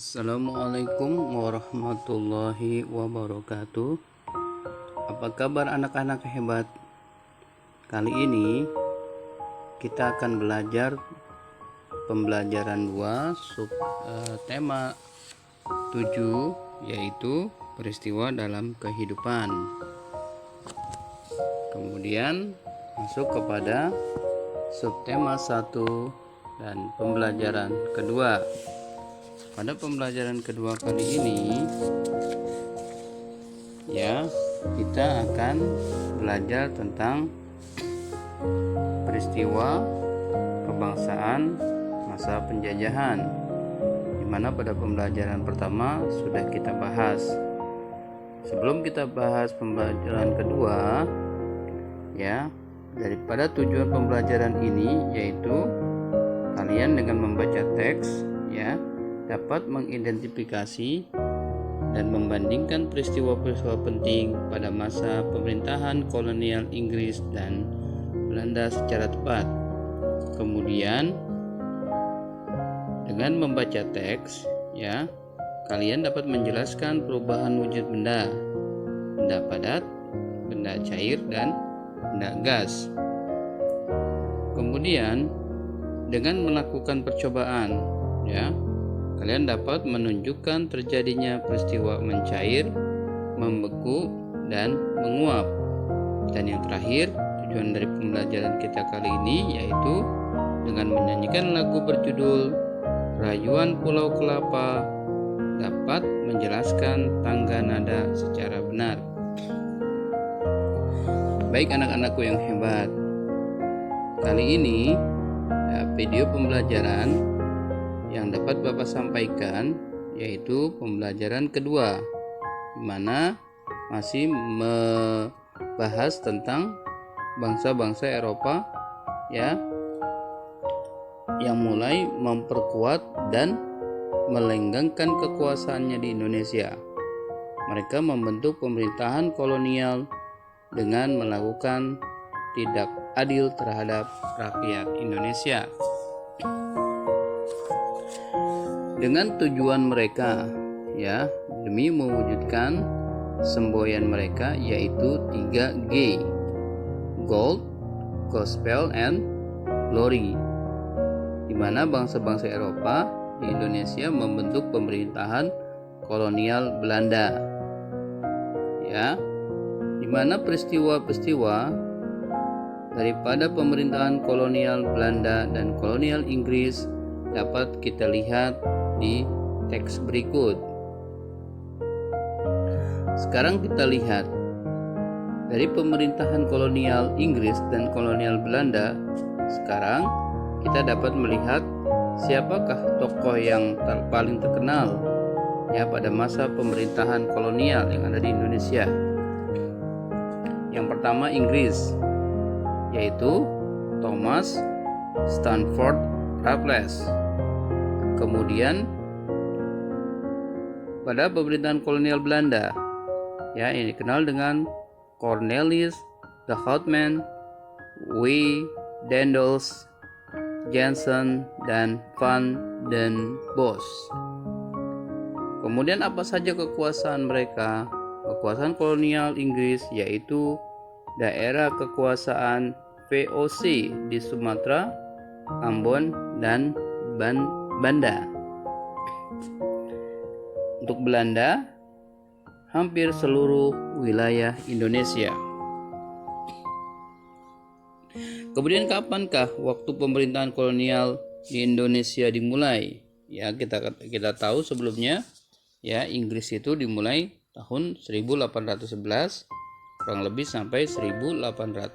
Assalamualaikum warahmatullahi wabarakatuh. Apa kabar anak-anak hebat? Kali ini kita akan belajar pembelajaran 2 tema 7, yaitu peristiwa dalam kehidupan. Kemudian masuk kepada subtema 1 dan pembelajaran kedua. Pada pembelajaran kedua kali ini kita akan belajar tentang peristiwa kebangsaan masa penjajahan, di mana pada pembelajaran pertama sudah kita bahas. Sebelum kita bahas pembelajaran kedua, daripada tujuan pembelajaran ini yaitu kalian dengan membaca teks dapat mengidentifikasi dan membandingkan peristiwa-peristiwa penting pada masa pemerintahan kolonial Inggris dan Belanda secara tepat. Kemudian dengan membaca teks kalian dapat menjelaskan perubahan wujud benda padat, benda cair, dan benda gas. Kemudian dengan melakukan percobaan kalian dapat menunjukkan terjadinya peristiwa mencair, membeku, dan menguap. Dan yang terakhir, tujuan dari pembelajaran kita kali ini yaitu dengan menyanyikan lagu berjudul Rayuan Pulau Kelapa dapat menjelaskan tangga nada secara benar. Baik anak-anakku yang hebat, kali ini video pembelajaran yang dapat Bapak sampaikan yaitu pembelajaran kedua, di mana masih membahas tentang bangsa-bangsa Eropa yang mulai memperkuat dan melenggangkan kekuasaannya di Indonesia. Mereka membentuk pemerintahan kolonial dengan melakukan tidak adil terhadap rakyat Indonesia. Dengan tujuan mereka demi mewujudkan semboyan mereka yaitu 3G: Gold, Gospel, and Glory, di mana bangsa-bangsa Eropa di Indonesia membentuk pemerintahan kolonial Belanda, di mana peristiwa-peristiwa daripada pemerintahan kolonial Belanda dan kolonial Inggris dapat kita lihat di teks berikut. Sekarang kita lihat dari pemerintahan kolonial Inggris dan kolonial Belanda. Sekarang kita dapat melihat siapakah tokoh yang paling terkenal pada masa pemerintahan kolonial yang ada di Indonesia. Yang pertama Inggris, yaitu Thomas Stamford Raffles. Kemudian pada pemerintahan kolonial Belanda ini dikenal dengan Cornelis de Houtman, W. Daendels, Jansen, dan Van den Bosch. Kemudian apa saja kekuasaan mereka? Kekuasaan kolonial Inggris yaitu daerah kekuasaan VOC di Sumatera, Ambon, dan Banda. Untuk Belanda, hampir seluruh wilayah Indonesia. Kemudian kapankah waktu pemerintahan kolonial di Indonesia dimulai? Kita tahu sebelumnya Inggris itu dimulai tahun 1811 kurang lebih sampai 1816,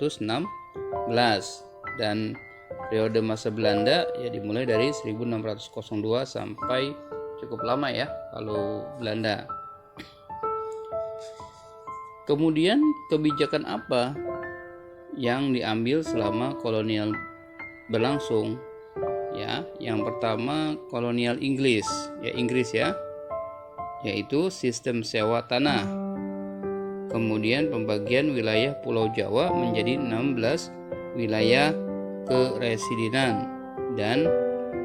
dan periode masa Belanda dimulai dari 1602 sampai cukup lama kalau Belanda. Kemudian kebijakan apa yang diambil selama kolonial berlangsung? Yang pertama kolonial Inggris, yaitu sistem sewa tanah. Kemudian pembagian wilayah Pulau Jawa menjadi 16 wilayah keresidenan, dan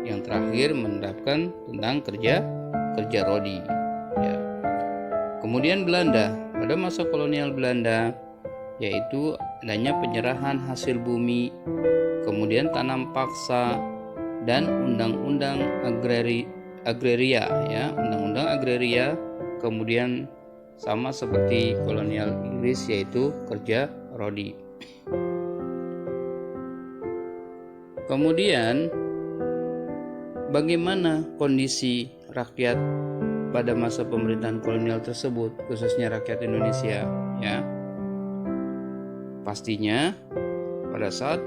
yang terakhir menerapkan tentang kerja kerja rodi, ya. Kemudian Belanda, pada masa kolonial Belanda, yaitu adanya penyerahan hasil bumi, kemudian tanam paksa, dan undang-undang agraria, ya, undang-undang agraria, kemudian sama seperti kolonial Inggris, yaitu kerja rodi. Kemudian bagaimana kondisi rakyat pada masa pemerintahan kolonial tersebut, khususnya rakyat Indonesia, ya? Pastinya pada saat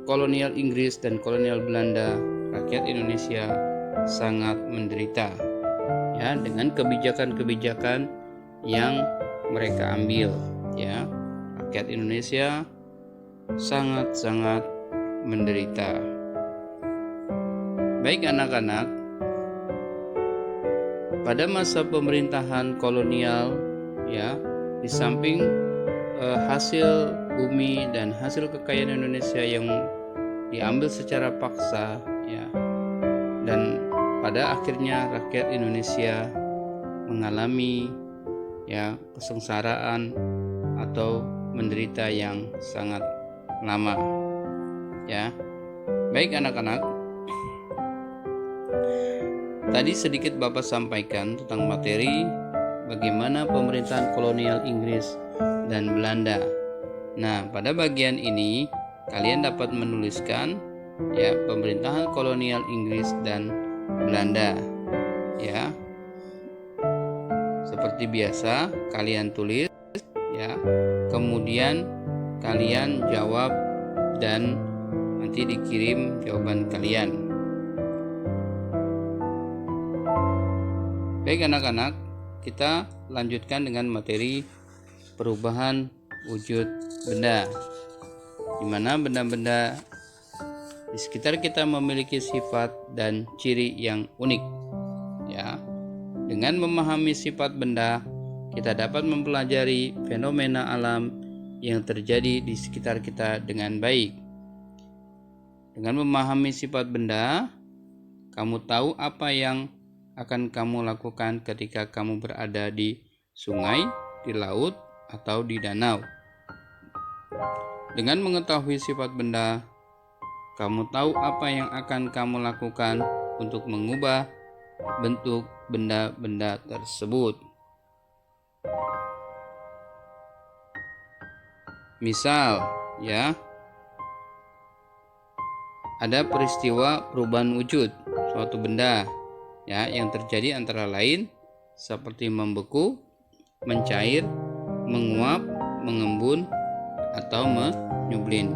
kolonial Inggris dan kolonial Belanda, rakyat Indonesia sangat menderita, ya, dengan kebijakan-kebijakan yang mereka ambil, ya. Rakyat Indonesia sangat-sangat menderita. Baik anak-anak, pada masa pemerintahan kolonial, ya, di samping hasil bumi dan hasil kekayaan Indonesia yang diambil secara paksa, ya, dan pada akhirnya rakyat Indonesia mengalami, ya, kesengsaraan atau menderita yang sangat lama, ya. Baik anak-anak, tadi sedikit Bapak sampaikan tentang materi bagaimana pemerintahan kolonial Inggris dan Belanda. Nah, pada bagian ini kalian dapat menuliskan, ya, pemerintahan kolonial Inggris dan Belanda, ya. Seperti biasa kalian tulis, ya. Kemudian kalian jawab dan nanti dikirim jawaban kalian. Baik anak-anak, kita lanjutkan dengan materi perubahan wujud benda, di mana benda-benda di sekitar kita memiliki sifat dan ciri yang unik, ya. Dengan memahami sifat benda, kita dapat mempelajari fenomena alam yang terjadi di sekitar kita dengan baik. Dengan memahami sifat benda, kamu tahu apa yang akan kamu lakukan ketika kamu berada di sungai, di laut, atau di danau. Dengan mengetahui sifat benda, kamu tahu apa yang akan kamu lakukan untuk mengubah bentuk benda-benda tersebut. Misal, ya, ada peristiwa perubahan wujud suatu benda, ya, yang terjadi antara lain seperti membeku, mencair, menguap, mengembun, atau menyublin.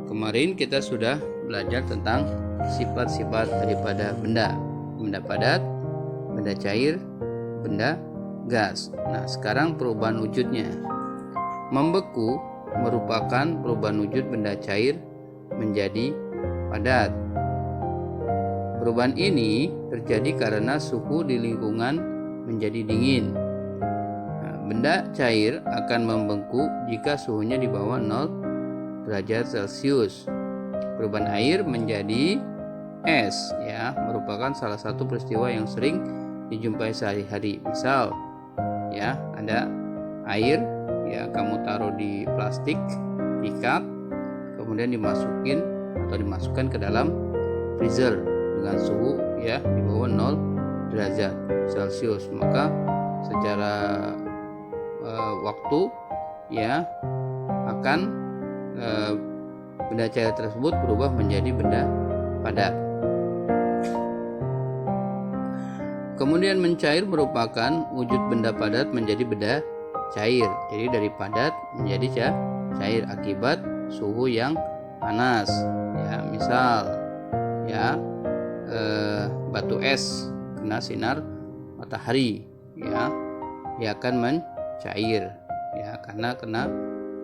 Kemarin kita sudah belajar tentang sifat-sifat daripada benda. Benda padat, benda cair, benda gas. Nah, sekarang perubahan wujudnya. Membeku merupakan perubahan wujud benda cair menjadi padat. Perubahan ini terjadi karena suhu di lingkungan menjadi dingin. Nah, benda cair akan membeku jika suhunya di bawah 0 derajat Celcius. Perubahan air menjadi es, ya, merupakan salah satu peristiwa yang sering dijumpai sehari-hari. Misal, ya, ada air, ya, kamu taruh di plastik, di cup, kemudian dimasukkan ke dalam freezer dengan suhu, ya, di bawah 0 derajat Celcius, maka secara waktu, ya, akan benda cair tersebut berubah menjadi benda padat. Kemudian mencair merupakan wujud benda padat menjadi benda cair. Jadi dari padat menjadi cair akibat suhu yang panas, ya. Misal, ya, batu es kena sinar matahari, ya, dia akan mencair, ya, karena kena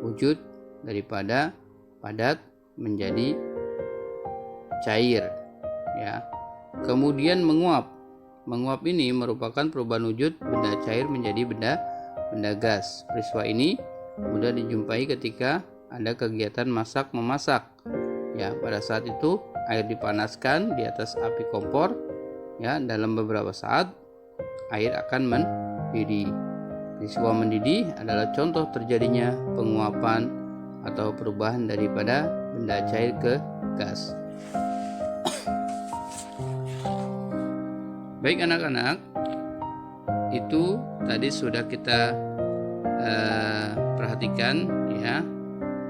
wujud daripada padat menjadi cair, ya. Kemudian menguap ini merupakan perubahan wujud benda cair menjadi benda gas. Peristiwa ini mudah dijumpai ketika ada kegiatan masak-memasak, ya. Pada saat itu air dipanaskan di atas api kompor, ya, dalam beberapa saat air akan mendidih. Peristiwa mendidih adalah contoh terjadinya penguapan atau perubahan daripada benda cair ke gas. Baik anak-anak, itu tadi sudah kita perhatikan ya,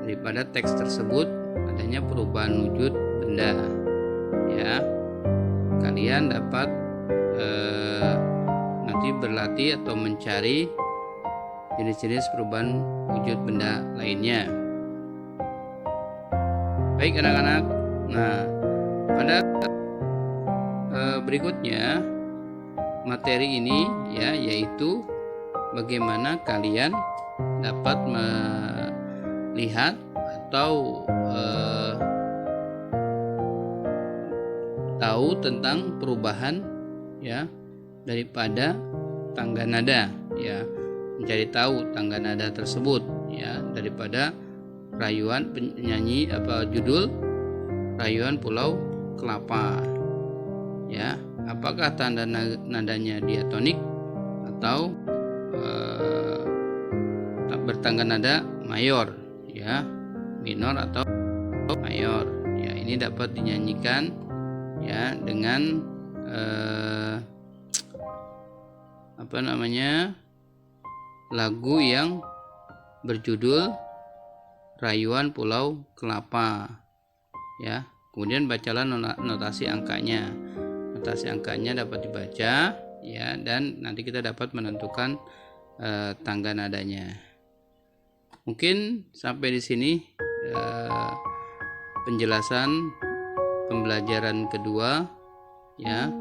daripada teks tersebut adanya perubahan wujud benda ya. Kalian dapat nanti berlatih atau mencari jenis-jenis perubahan wujud benda lainnya. Baik anak-anak, nah pada berikutnya materi ini ya, yaitu bagaimana kalian dapat melihat atau tahu tentang perubahan ya daripada tangga nada ya, mencari tahu tangga nada tersebut ya daripada rayuan penyanyi judul Rayuan Pulau Kelapa ya. Apakah tanda nadanya diatonik atau bertangga nada mayor ya, minor atau mayor ya. Ini dapat dinyanyikan ya dengan lagu yang berjudul Rayuan Pulau Kelapa ya. Kemudian bacalah notasi angkanya. Notasi angkanya dapat dibaca ya, dan nanti kita dapat menentukan tangga nadanya. Mungkin sampai di sini penjelasan pembelajaran kedua ya,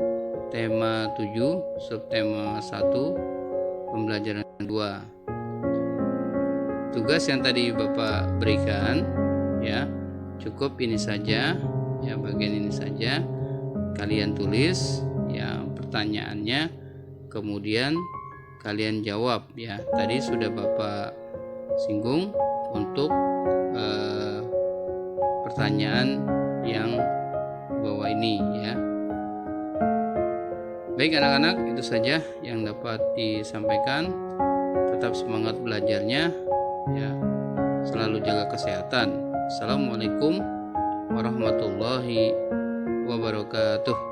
tema 7 subtema 1 pembelajaran 2. Tugas yang tadi Bapak berikan ya cukup ini saja ya, bagian ini saja. Kalian tulis ya pertanyaannya, kemudian kalian jawab ya. Tadi sudah Bapak singgung untuk pertanyaan yang bawah ini ya. Baik anak-anak, itu saja yang dapat disampaikan. Tetap semangat belajarnya ya. Selalu jaga kesehatan. Assalamualaikum warahmatullahi wabarakatuh.